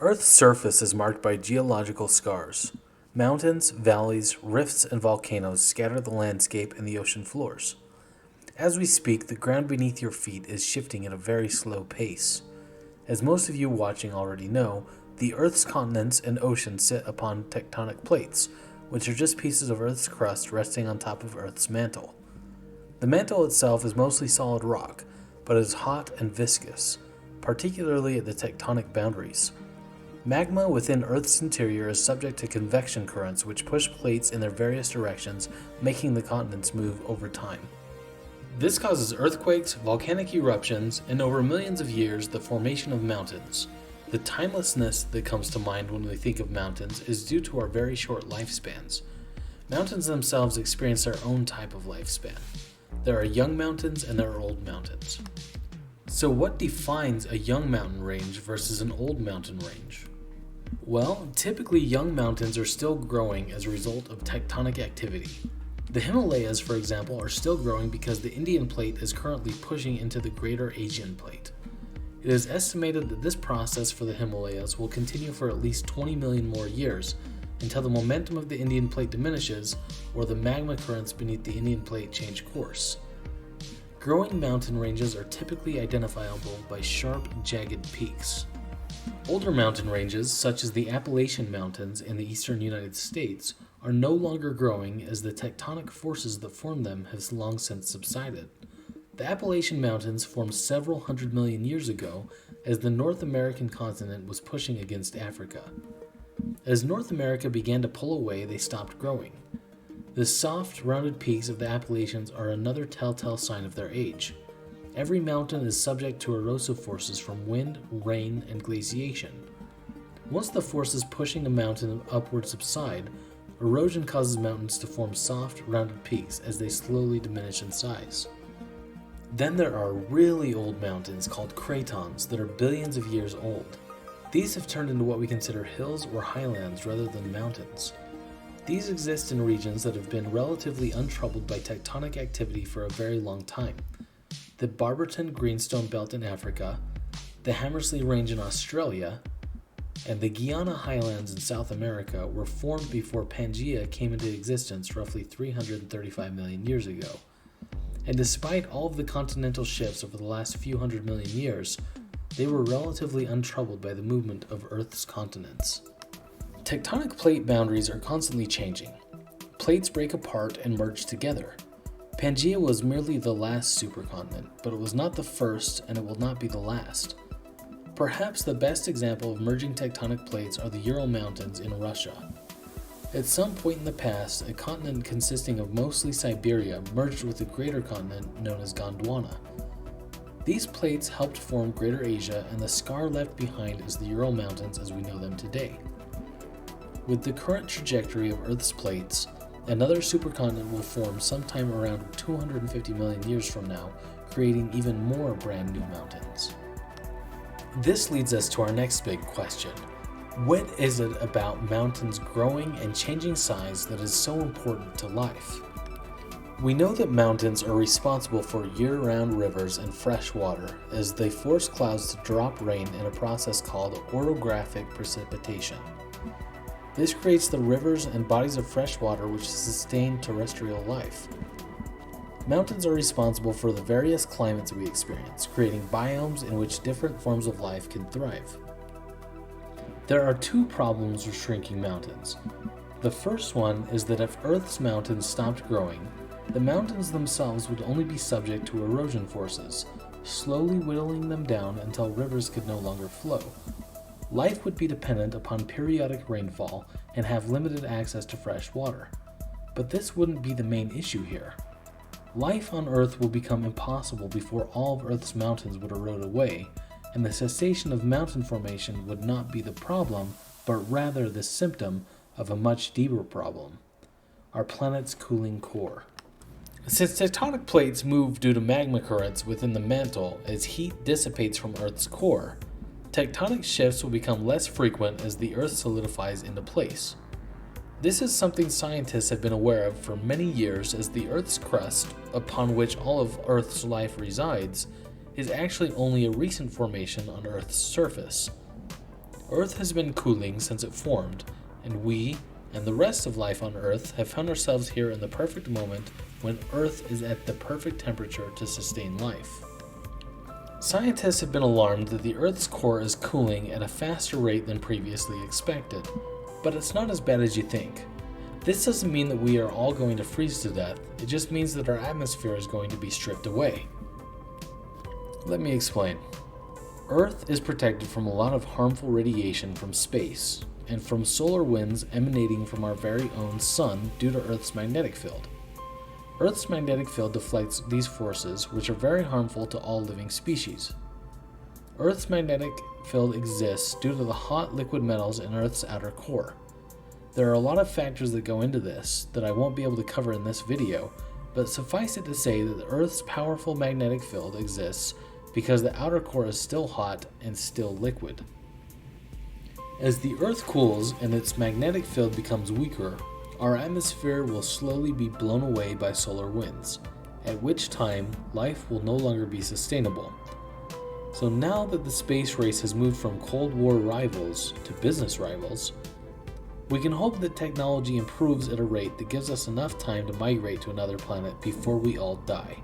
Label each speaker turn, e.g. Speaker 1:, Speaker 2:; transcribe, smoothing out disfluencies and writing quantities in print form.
Speaker 1: Earth's surface is marked by geological scars. Mountains, valleys, rifts, and volcanoes scatter the landscape and the ocean floors. As we speak, the ground beneath your feet is shifting at a very slow pace. As most of you watching already know, the Earth's continents and oceans sit upon tectonic plates, which are just pieces of Earth's crust resting on top of Earth's mantle. The mantle itself is mostly solid rock, but is hot and viscous, particularly at the tectonic boundaries. Magma within Earth's interior is subject to convection currents which push plates in their various directions, making the continents move over time. This causes earthquakes, volcanic eruptions, and over millions of years, the formation of mountains. The timelessness that comes to mind when we think of mountains is due to our very short lifespans. Mountains themselves experience their own type of lifespan. There are young mountains and there are old mountains. So what defines a young mountain range versus an old mountain range? Well, typically young mountains are still growing as a result of tectonic activity. The Himalayas, for example, are still growing because the Indian plate is currently pushing into the greater Asian plate. It is estimated that this process for the Himalayas will continue for at least 20 million more years until the momentum of the Indian plate diminishes or the magma currents beneath the Indian plate change course. Growing mountain ranges are typically identifiable by sharp, jagged peaks. Older mountain ranges, such as the Appalachian Mountains in the eastern United States, are no longer growing as the tectonic forces that formed them have long since subsided. The Appalachian Mountains formed several hundred million years ago as the North American continent was pushing against Africa. As North America began to pull away, they stopped growing. The soft, rounded peaks of the Appalachians are another telltale sign of their age. Every mountain is subject to erosive forces from wind, rain, and glaciation. Once the forces pushing a mountain upward subside, erosion causes mountains to form soft, rounded peaks as they slowly diminish in size. Then there are really old mountains called cratons that are billions of years old. These have turned into what we consider hills or highlands rather than mountains. These exist in regions that have been relatively untroubled by tectonic activity for a very long time. The Barberton Greenstone Belt in Africa, the Hamersley Range in Australia, and the Guiana Highlands in South America were formed before Pangaea came into existence roughly 335 million years ago. And despite all of the continental shifts over the last few hundred million years, they were relatively untroubled by the movement of Earth's continents. Tectonic plate boundaries are constantly changing. Plates break apart and merge together. Pangaea was merely the last supercontinent, but it was not the first and it will not be the last. Perhaps the best example of merging tectonic plates are the Ural Mountains in Russia. At some point in the past, a continent consisting of mostly Siberia merged with a greater continent known as Gondwana. These plates helped form Greater Asia, and the scar left behind is the Ural Mountains as we know them today. With the current trajectory of Earth's plates, another supercontinent will form sometime around 250 million years from now, creating even more brand new mountains. This leads us to our next big question. What is it about mountains growing and changing size that is so important to life? We know that mountains are responsible for year-round rivers and fresh water, as they force clouds to drop rain in a process called orographic precipitation. This creates the rivers and bodies of fresh water which sustain terrestrial life. Mountains are responsible for the various climates we experience, creating biomes in which different forms of life can thrive. There are two problems with shrinking mountains. The first one is that if Earth's mountains stopped growing, the mountains themselves would only be subject to erosion forces, slowly whittling them down until rivers could no longer flow. Life would be dependent upon periodic rainfall and have limited access to fresh water. But this wouldn't be the main issue here. Life on Earth will become impossible before all of Earth's mountains would erode away, and the cessation of mountain formation would not be the problem, but rather the symptom of a much deeper problem: our planet's cooling core. Since tectonic plates move due to magma currents within the mantle as heat dissipates from Earth's core, tectonic shifts will become less frequent as the Earth solidifies into place. This is something scientists have been aware of for many years, as the Earth's crust, upon which all of Earth's life resides, is actually only a recent formation on Earth's surface. Earth has been cooling since it formed, and we, and the rest of life on Earth, have found ourselves here in the perfect moment when Earth is at the perfect temperature to sustain life. Scientists have been alarmed that the Earth's core is cooling at a faster rate than previously expected, but it's not as bad as you think. This doesn't mean that we are all going to freeze to death, it just means that our atmosphere is going to be stripped away. Let me explain. Earth is protected from a lot of harmful radiation from space, and from solar winds emanating from our very own sun due to Earth's magnetic field. Earth's magnetic field deflects these forces, which are very harmful to all living species. Earth's magnetic field exists due to the hot liquid metals in Earth's outer core. There are a lot of factors that go into this that I won't be able to cover in this video, but suffice it to say that the Earth's powerful magnetic field exists because the outer core is still hot and still liquid. As the Earth cools and its magnetic field becomes weaker, our atmosphere will slowly be blown away by solar winds, at which time life will no longer be sustainable. So now that the space race has moved from Cold War rivals to business rivals, we can hope that technology improves at a rate that gives us enough time to migrate to another planet before we all die.